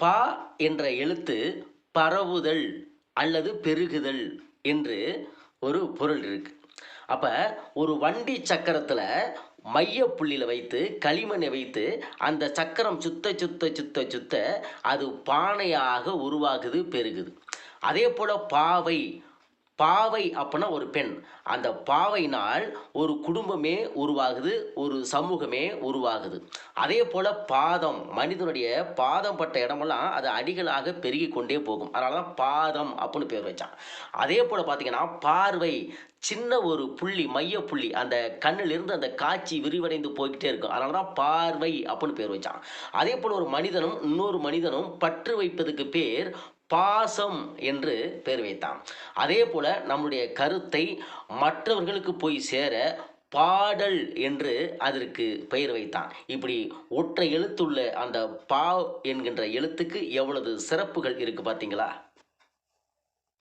பா என்ற எழுத்து பரவுதல் அல்லது பெருகுதல் என்று ஒரு பொருள் இருக்கு. அப்ப ஒரு வண்டி சக்கரத்துல மைய புள்ளியில வைத்து களிமண்ணை வைத்து அந்த சக்கரம் சுத்த சுத்த சுத்த சுத்த அது பானையாக உருவாகுது, பெருகுது. அதே போல பாவை, பாவை அப்படின்னா ஒரு பெண். அந்த பாவையினால் ஒரு குடும்பமே உருவாகுது, ஒரு சமூகமே உருவாகுது. அதே போல பாதம், மனிதனுடைய பாதம் பட்ட இடமெல்லாம் அது அடிகளாக பெருகி கொண்டே போகும். அதனால தான் பாதம் அப்படின்னு பேர் வச்சான். அதே போல பார்த்தீங்கன்னா பார்வை, சின்ன ஒரு புள்ளி, மைய புள்ளி, அந்த கண்ணிலிருந்து அந்த காட்சி விரிவடைந்து போய்க்கிட்டே இருக்கும். அதனால தான் பார்வை அப்படின்னு பேர் வச்சான். அதே போல ஒரு மனிதனும் இன்னொரு மனிதனும் பற்று வைப்பதுக்கு பேர் பாசம் என்று பெயர் வைத்தான். அதே போல நம்முடைய கருத்தை மற்றவர்களுக்கு போய் சேர பாடல் என்று அதற்கு பெயர் வைத்தான். இப்படி ஒற்றை எழுத்துள்ள அந்த பா என்கின்ற எழுத்துக்கு எவ்வளவு சிறப்புகள் இருக்கு பார்த்தீங்களா?